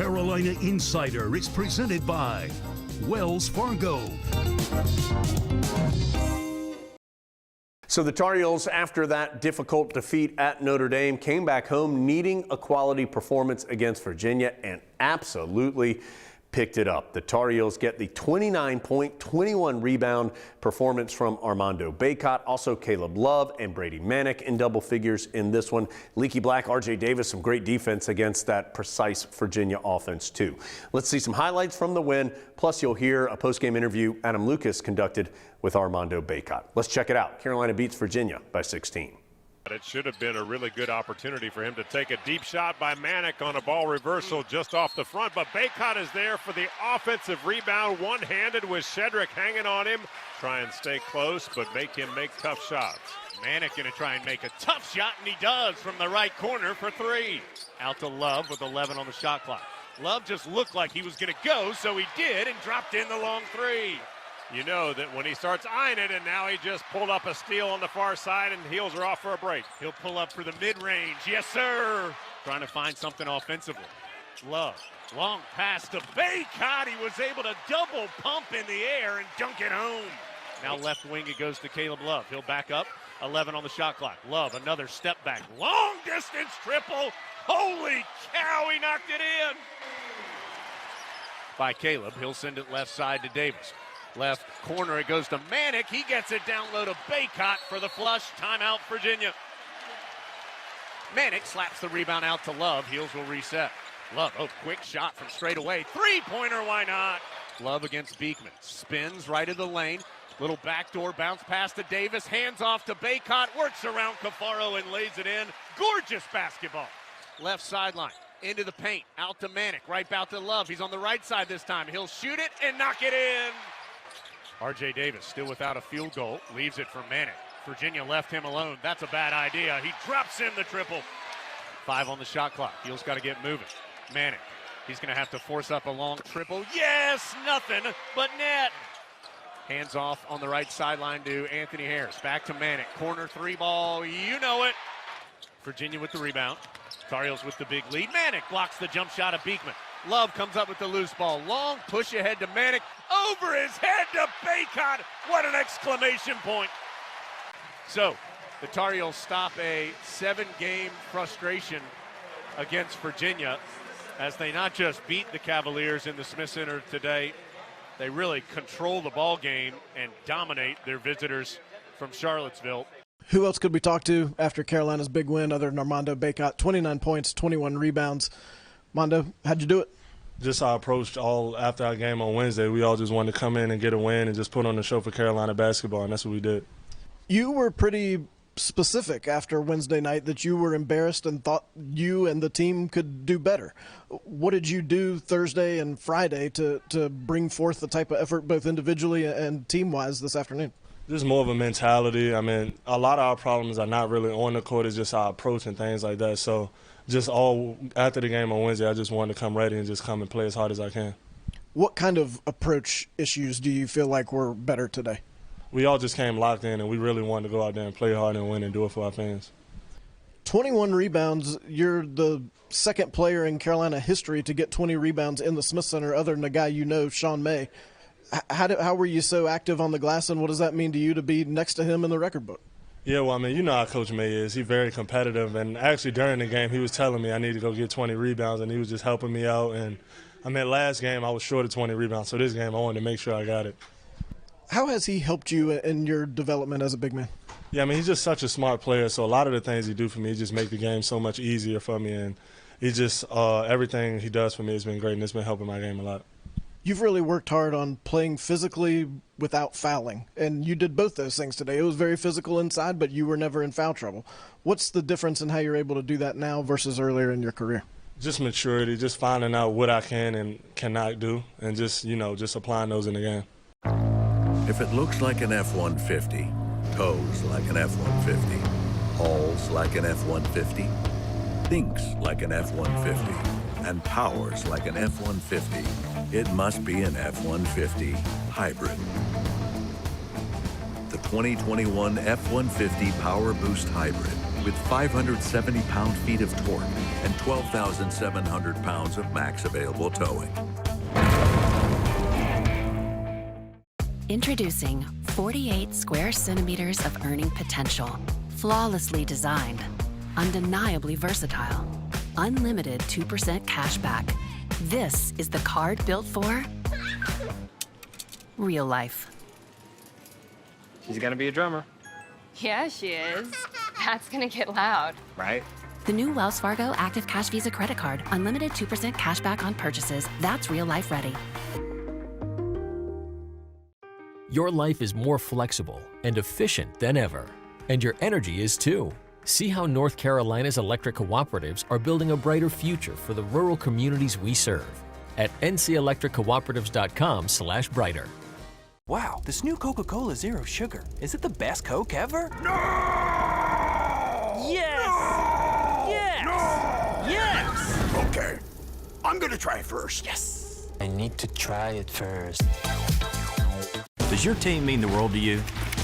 Carolina Insider is presented by Wells Fargo. So the Tar Heels, after that difficult defeat at Notre Dame, came back home needing a quality performance against Virginia and absolutely picked it up. The Tar Heels get the 29-point, 21-rebound performance from Armando Bacot, also Caleb Love and Brady Manek in double figures in this one. Leaky Black, RJ Davis, some great defense against that precise Virginia offense too. Let's see some highlights from the win, plus you'll hear a post-game interview Adam Lucas conducted with Armando Bacot. Let's check it out. Carolina beats Virginia by 16. It should have been a really good opportunity for him to take a deep shot by Manek on a ball reversal just off the front, but Bacot is there for the offensive rebound, one-handed with Shedrick hanging on him. Try and stay close, but make him make tough shots. Manek going to try and make a tough shot, and he does from the right corner for three. Out to Love with 11 on the shot clock. Love just looked like he was going to go, so he did, and dropped in the long three. You know that when he starts eyeing it, and now he just pulled up a steal on the far side, and heels are off for a break. He'll pull up for the mid-range. Yes, sir. Trying to find something offensively. Love. Long pass to Bacot. He was able to double pump in the air and dunk it home. Now left wing, it goes to Caleb Love. He'll back up. 11 on the shot clock. Love, another step back. Long distance triple. Holy cow, he knocked it in. By Caleb. He'll send it left side to Davis. Left corner, it goes to Manek. He gets it down low to Bacot for the flush. Timeout, Virginia. Manek slaps the rebound out to Love. Heels will reset. Love, quick shot from straight away. Three-pointer, why not? Love against Beekman. Spins right of the lane. Little backdoor bounce pass to Davis. Hands off to Bacot. Works around Cafaro and lays it in. Gorgeous basketball. Left sideline. Into the paint. Out to Manek. Right out to Love. He's on the right side this time. He'll shoot it and knock it in. RJ Davis still without a field goal. Leaves it for Manek. Virginia left him alone. That's a bad idea. He drops in the triple. 5 on the shot clock. Heels got to get moving. Manek. He's going to have to force up a long triple. Yes, nothing but net. Hands off on the right sideline to Anthony Harris. Back to Manek. Corner three ball. You know it. Virginia with the rebound. Tar Heels with the big lead. Manek blocks the jump shot of Beekman. Love comes up with the loose ball. Long push ahead to Manek. Over his head to Bacot. What an exclamation point. So, the Tar Heels stop a 7-game frustration against Virginia as they not just beat the Cavaliers in the Smith Center today, they really control the ball game and dominate their visitors from Charlottesville. Who else could we talk to after Carolina's big win other than Armando Bacot? 29 points, 21 rebounds. Mondo, how'd you do it? Just our approach all after our game on Wednesday. We all just wanted to come in and get a win and just put on the show for Carolina basketball, and that's what we did. You were pretty specific after Wednesday night that you were embarrassed and thought you and the team could do better. What did you do Thursday and Friday to bring forth the type of effort both individually and team-wise this afternoon? Just more of a mentality. I mean, a lot of our problems are not really on the court. It's just our approach and things like that. So just all after the game on Wednesday, I just wanted to come ready and just come and play as hard as I can. What kind of approach issues do you feel like were better today? We all just came locked in, and we really wanted to go out there and play hard and win and do it for our fans. 21 rebounds. You're the second player in Carolina history to get 20 rebounds in the Smith Center other than a guy you know, Sean May. How were you so active on the glass, and what does that mean to you to be next to him in the record book? Yeah, well, I mean, you know how Coach May is. He's very competitive, and actually during the game he was telling me I need to go get 20 rebounds, and he was just helping me out. And I mean, last game I was short of 20 rebounds, so this game I wanted to make sure I got it. How has he helped you in your development as a big man? Yeah, I mean, he's just such a smart player, so a lot of the things he do for me just make the game so much easier for me, and he just everything he does for me has been great, and it's been helping my game a lot. You've really worked hard on playing physically without fouling, and you did both those things today. It was very physical inside, but you were never in foul trouble. What's the difference in how you're able to do that now versus earlier in your career? Just maturity, just finding out what I can and cannot do, and just, just applying those in the game. If it looks like an F-150, tows like an F-150, hauls like an F-150, thinks like an F-150, and powers like an F-150, it must be an F-150 hybrid. The 2021 F-150 Power Boost Hybrid with 570 pound-feet of torque and 12,700 pounds of max available towing. Introducing 48 square centimeters of earning potential. Flawlessly designed, undeniably versatile, unlimited 2% cash back. This is the card built for real life. She's gonna be a drummer. Yeah, she is. That's gonna get loud. Right? The new Wells Fargo Active Cash Visa credit card. Unlimited 2% cash back on purchases. That's real life ready. Your life is more flexible and efficient than ever, and your energy is too. See how North Carolina's electric cooperatives are building a brighter future for the rural communities we serve at ncelectriccooperatives.com/brighter. Wow, this new Coca-Cola Zero Sugar. Is it the best Coke ever? No! Yes! No! Yes! No! Yes! Okay, I'm gonna try it first. Yes! I need to try it first. Does your team mean the world to you?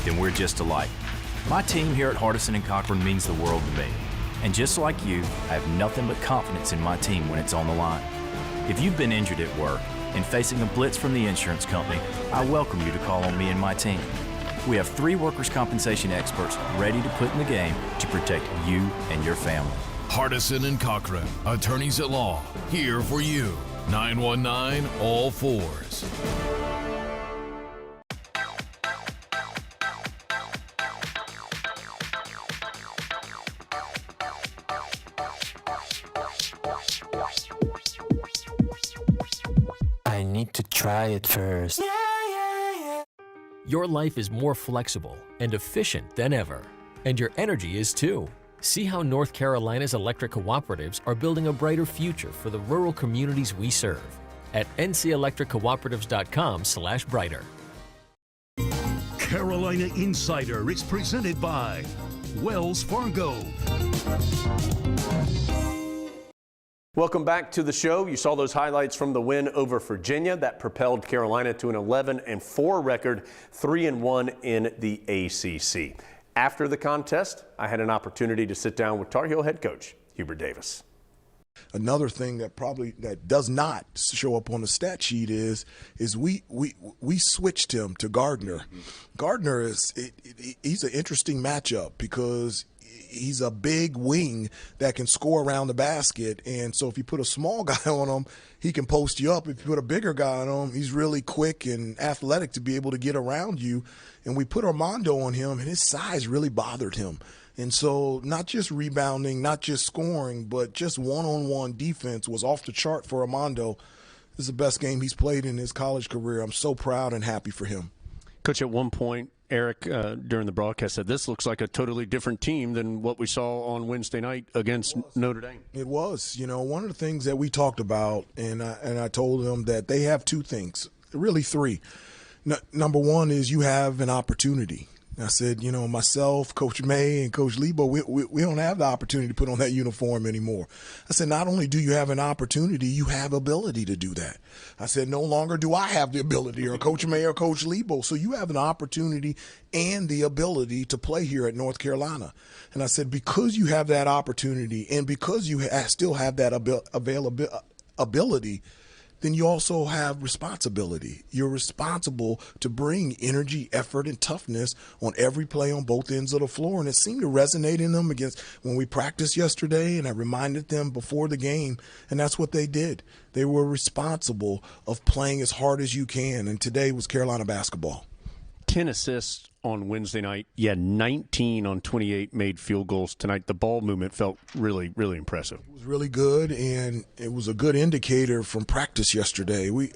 Then we're just alike. My team here at Hardison and Cochran means the world to me. And just like you, I have nothing but confidence in my team when it's on the line. If you've been injured at work and facing a blitz from the insurance company, I welcome you to call on me and my team. We have 3 workers' compensation experts ready to put in the game to protect you and your family. Hardison and Cochran, attorneys at law, here for you. 919 all fours. I need to try it first. Your life is more flexible and efficient than ever, and your energy is too. See how North Carolina's electric cooperatives are building a brighter future for the rural communities we serve at ncelectriccooperatives.com/brighter. Carolina Insider is presented by Wells Fargo. Welcome back to the show. You saw those highlights from the win over Virginia that propelled Carolina to an 11-4 record, 3-1 in the ACC. After the contest, I had an opportunity to sit down with Tar Heel head coach Hubert Davis. Another thing that does not show up on the stat sheet is we switched him to Gardner. Gardner he's an interesting matchup because he's a big wing that can score around the basket, and so if you put a small guy on him, he can post you up. If you put a bigger guy on him, he's really quick and athletic to be able to get around you. And we put Armando on him, and his size really bothered him. And so not just rebounding, not just scoring, but just one-on-one defense was off the chart for Armando. This is the best game he's played in his college career. I'm so proud and happy for him. Coach, at one point, Eric, during the broadcast, said this looks like a totally different team than what we saw on Wednesday night against Notre Dame. It was. You know, one of the things that we talked about, and I told them that they have 2 things, really 3. Number one is you have an opportunity. I said, you know, myself, Coach May, and Coach Lebo, we don't have the opportunity to put on that uniform anymore. I said, not only do you have an opportunity, you have ability to do that. I said, no longer do I have the ability, or Coach May or Coach Lebo. So you have an opportunity and the ability to play here at North Carolina. And I said, because you have that opportunity and because you still have that ability, then you also have responsibility. You're responsible to bring energy, effort, and toughness on every play on both ends of the floor. And it seemed to resonate in them against when we practiced yesterday, and I reminded them before the game, and that's what they did. They were responsible of playing as hard as you can, and today was Carolina basketball. 10 assists on Wednesday night. You had 19 on 28 made field goals tonight. The ball movement felt really, really impressive. It was really good, and it was a good indicator from practice yesterday. We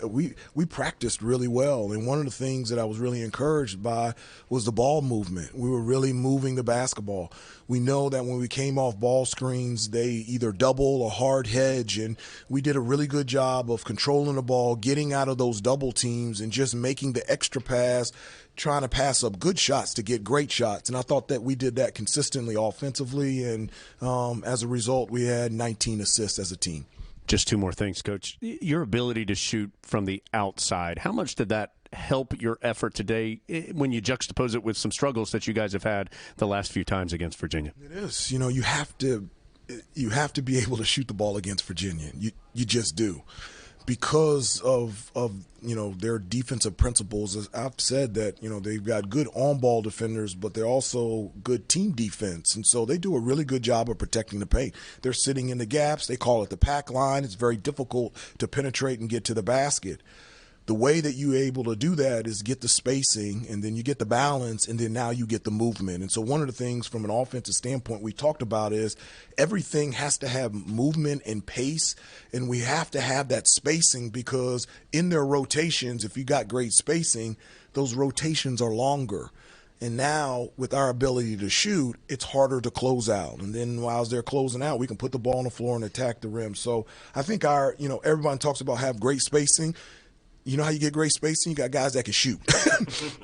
practiced really well, and one of the things that I was really encouraged by was the ball movement. We were really moving the basketball. We know that when we came off ball screens, they either double or hard hedge, and we did a really good job of controlling the ball, getting out of those double teams, and just making the extra pass, trying to pass up good shots to get great shots. And I thought that we did that consistently offensively, and as a result, we had 19 assists as a team. Just 2 more things, Coach. Your ability to shoot from the outside, how much did that help your effort today when you juxtapose it with some struggles that you guys have had the last few times against Virginia? It is. You know, you have to be able to shoot the ball against Virginia. You just do. Because of you know, their defensive principles. As I've said that, you know, they've got good on-ball defenders, but they're also good team defense. And so they do a really good job of protecting the paint. They're sitting in the gaps. They call it the pack line. It's very difficult to penetrate and get to the basket. The way that you're able to do that is get the spacing, and then you get the balance, and then now you get the movement. And so one of the things from an offensive standpoint we talked about is everything has to have movement and pace, and we have to have that spacing because in their rotations, if you got great spacing, those rotations are longer. And now with our ability to shoot, it's harder to close out. And then while they're closing out, we can put the ball on the floor and attack the rim. So I think everyone talks about have great spacing. You know how you get great spacing? You got guys that can shoot.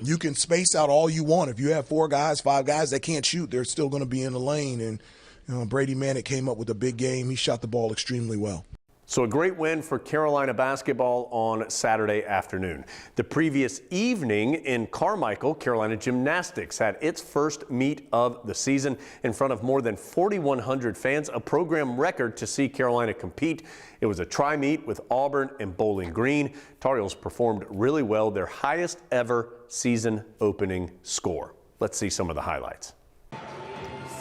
You can space out all you want. If you have 4 guys, 5 guys that can't shoot, they're still going to be in the lane. And Brady Manek came up with a big game. He shot the ball extremely well. So a great win for Carolina basketball on Saturday afternoon. The previous evening in Carmichael, Carolina Gymnastics had its first meet of the season in front of more than 4,100 fans, a program record to see Carolina compete. It was a tri-meet with Auburn and Bowling Green. Tar Heels performed really well, their highest ever season opening score. Let's see some of the highlights.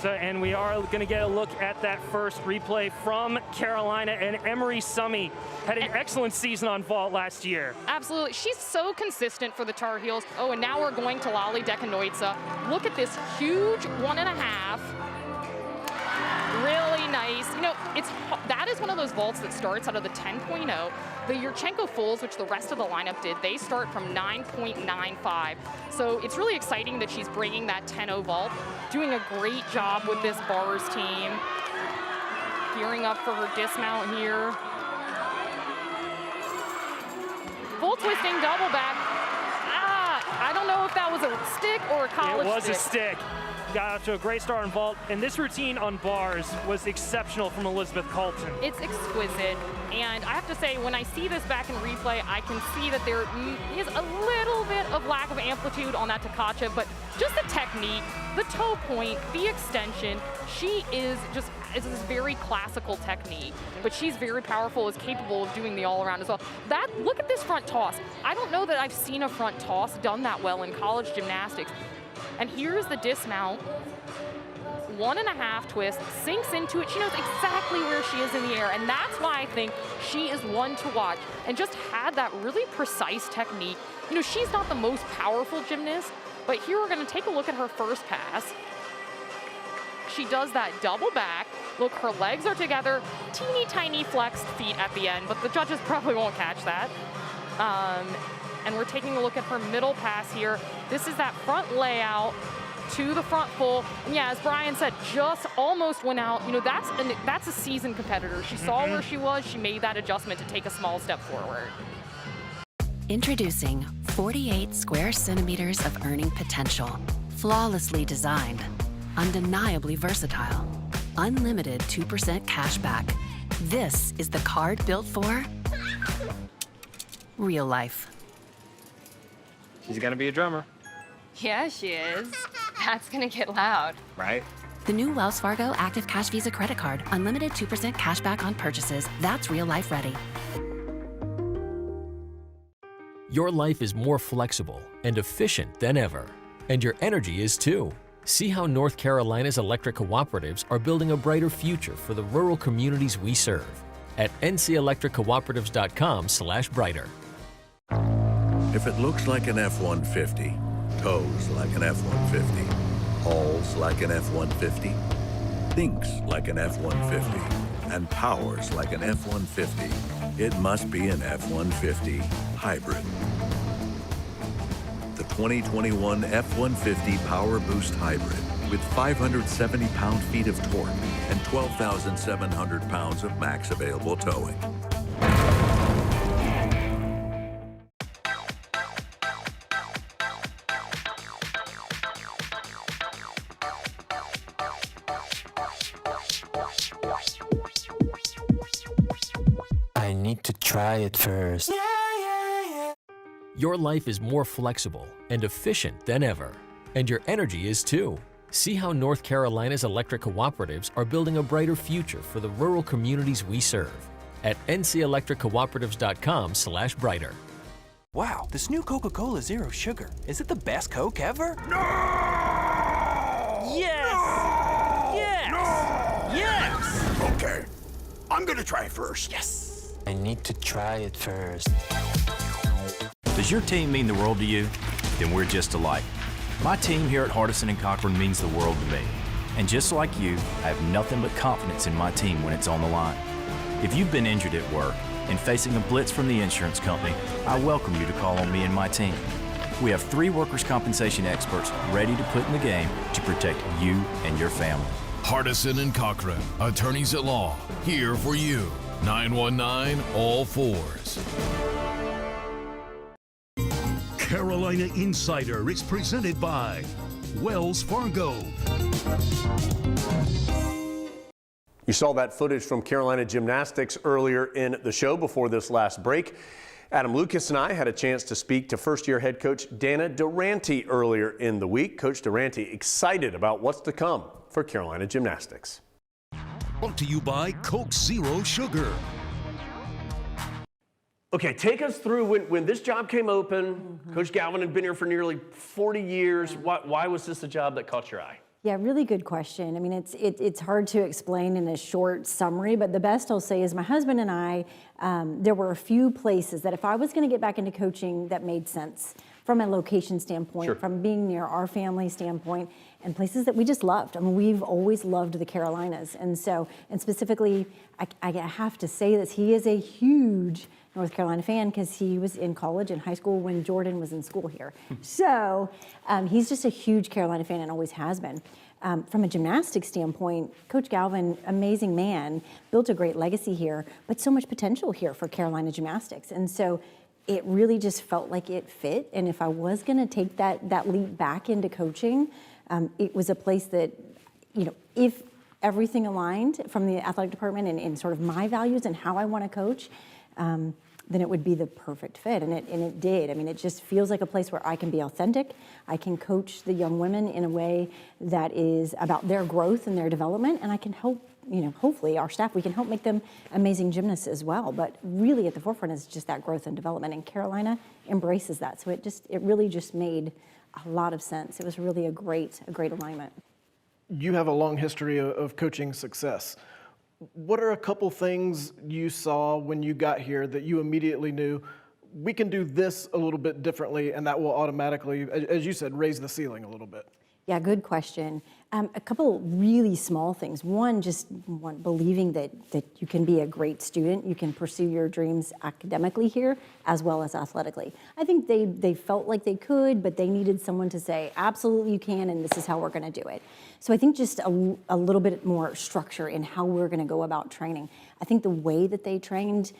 And we are going to get a look at that first replay from Carolina. And Emery Summy had an excellent season on vault last year. Absolutely. She's so consistent for the Tar Heels. Oh, and now we're going to Lali Dekanoitsa. Look at this huge 1.5. Really nice. You know, that is one of those vaults that starts out of the 10.0. The Yurchenko fulls, which the rest of the lineup did, they start from 9.95. So it's really exciting that she's bringing that 10.0 vault, doing a great job with this bars team. Gearing up for her dismount here. Full twisting double back. I don't know if that was a stick or a college stick. It was a stick. Got out to a great start on vault, and this routine on bars was exceptional from Elizabeth Colton. It's exquisite, and I have to say, when I see this back in replay, I can see that there is a little bit of lack of amplitude on that Tkachev, but just the technique, the toe point, the extension, she is just, it's this very classical technique, but she's very powerful, is capable of doing the all-around as well. Look at this front toss. I don't know that I've seen a front toss done that well in college gymnastics. And here's the dismount, 1.5 twist, sinks into it. She knows exactly where she is in the air, and that's why I think she is one to watch and just had that really precise technique. You know, she's not the most powerful gymnast, but here we're going to take a look at her first pass. She does that double back. Look, her legs are together, teeny tiny flexed feet at the end, but the judges probably won't catch that. And we're taking a look at her middle pass here. This is that front layout to the front full. And yeah, as Brian said, just almost went out. You know, that's a seasoned competitor. She saw where she was. She made that adjustment to take a small step forward. Introducing 48 square centimeters of earning potential. Flawlessly designed, undeniably versatile, unlimited 2% cash back. This is the card built for real life. She's gonna be a drummer. Yeah, she is. That's gonna get loud. Right? The new Wells Fargo Active Cash Visa credit card. Unlimited 2% cash back on purchases. That's real life ready. Your life is more flexible and efficient than ever, and your energy is too. See how North Carolina's electric cooperatives are building a brighter future for the rural communities we serve at ncelectriccooperatives.com/brighter. If it looks like an F-150, tows like an F-150, hauls like an F-150, thinks like an F-150, and powers like an F-150, it must be an F-150 hybrid. The 2021 F-150 Power Boost Hybrid with 570 pound-feet of torque and 12,700 pounds of max available towing. I need to try it first. Your life is more flexible and efficient than ever, and your energy is too. See how North Carolina's electric cooperatives are building a brighter future for the rural communities we serve at ncelectriccooperatives.com/brighter. Wow, this new Coca-Cola Zero Sugar. Is it the best Coke ever? No! Yes! No! Yes! No! Yes! Okay, I'm gonna try first. Yes! I need to try it first. Does your team mean the world to you? Then we're just alike. My team here at Hardison and Cochran means the world to me. And just like you, I have nothing but confidence in my team when it's on the line. If you've been injured at work and facing a blitz from the insurance company, I welcome you to call on me and my team. We have 3 workers' compensation experts ready to put in the game to protect you and your family. Hardison and Cochran, attorneys at law, here for you. 919 all fours. Carolina Insider is presented by Wells Fargo. You saw that footage from Carolina Gymnastics earlier in the show before this last break. Adam Lucas and I had a chance to speak to first-year head coach Dana Durante earlier in the week. Coach Durante excited about what's to come for Carolina Gymnastics. Brought to you by Coke Zero Sugar. Okay, take us through when this job came open. Coach Galvin had been here for nearly 40 years. Why was this a job that caught your eye? Yeah, really good question. I mean, it's hard to explain in a short summary, but the best I'll say is my husband and I, there were a few places that if I was going to get back into coaching that made sense from a location standpoint, Sure. from being near our family standpoint, and places that we just loved. I mean, we've always loved the Carolinas. And so, and specifically, I have to say this, he is a huge North Carolina fan because he was in college and high school when Jordan was in school here. So he's just a huge Carolina fan and always has been. From a gymnastics standpoint, Coach Galvin, amazing man, built a great legacy here, but so much potential here for Carolina Gymnastics. And so it really just felt like it fit. And if I was going to take that leap back into coaching, it was a place that, you know, if everything aligned from the athletic department and sort of my values and how I want to coach, then it would be the perfect fit. And it did. I mean, it just feels like a place where I can be authentic. I can coach the young women in a way that is about their growth and their development. And I can help, you know, hopefully our staff, we can help make them amazing gymnasts as well. But really at the forefront is just that growth and development. And Carolina embraces that. So it really just made a lot of sense. It was really a great alignment. You have a long history of coaching success. What are a couple things you saw when you got here that you immediately knew we can do this a little bit differently and that will automatically, as you said, raise the ceiling a little bit? Yeah, good question. A couple really small things. One, believing that you can be a great student, you can pursue your dreams academically here as well as athletically. I think they felt like they could, but they needed someone to say, absolutely you can, and this is how we're going to do it. So I think just a little bit more structure in how we're going to go about training. I think the way that they trained,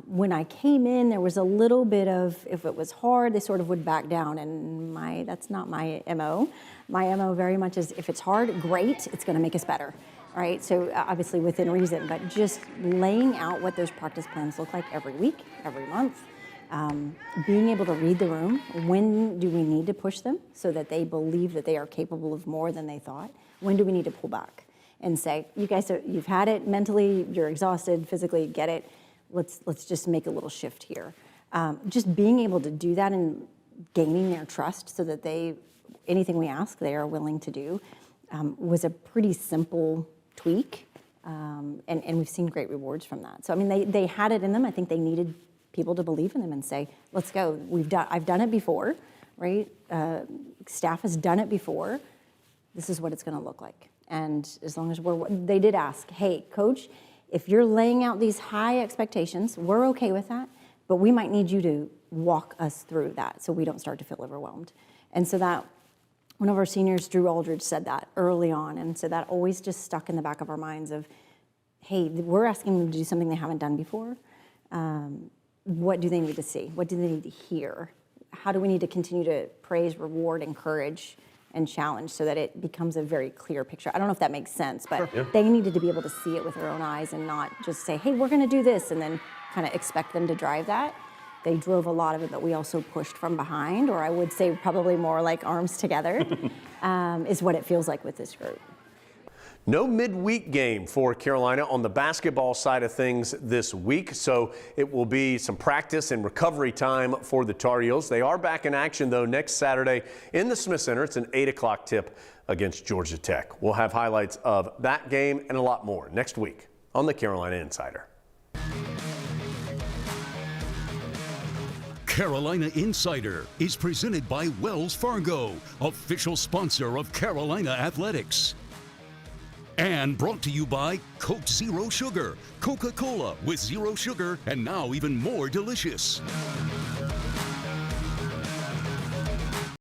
when I came in, there was a little bit of, if it was hard, they sort of would back down, and that's not my MO. My MO very much is, if it's hard, great, it's gonna make us better, right? So obviously within reason, but just laying out what those practice plans look like every week, every month, being able to read the room. When do we need to push them so that they believe that they are capable of more than they thought? When do we need to pull back and say, you guys, you've had it mentally, you're exhausted, physically, get it. Let's just make a little shift here. Just being able to do that and gaining their trust so that anything we ask, they are willing to do, was a pretty simple tweak. And we've seen great rewards from that. So, I mean, they had it in them. I think they needed people to believe in them and say, let's go. I've done it before, right? Staff has done it before. This is what it's going to look like. And as long as they did ask, hey, coach, if you're laying out these high expectations, we're okay with that, but we might need you to walk us through that so we don't start to feel overwhelmed. And so that, one of our seniors, Drew Aldridge, said that early on, and so that always just stuck in the back of our minds of, hey, we're asking them to do something they haven't done before. What do they need to see? What do they need to hear? How do we need to continue to praise, reward, encourage, and challenge so that it becomes a very clear picture? I don't know if that makes sense, but Sure. They needed to be able to see it with their own eyes and not just say, hey, we're going to do this, and then kind of expect them to drive that. They drove a lot of it, but we also pushed from behind, or I would say probably more like arms together, is what it feels like with this group. No midweek game for Carolina on the basketball side of things this week, so it will be some practice and recovery time for the Tar Heels. They are back in action, though, next Saturday in the Smith Center. It's an 8 o'clock tip against Georgia Tech. We'll have highlights of that game and a lot more next week on the Carolina Insider. Carolina Insider is presented by Wells Fargo, official sponsor of Carolina Athletics. And brought to you by Coke Zero Sugar, Coca-Cola with zero sugar and now even more delicious.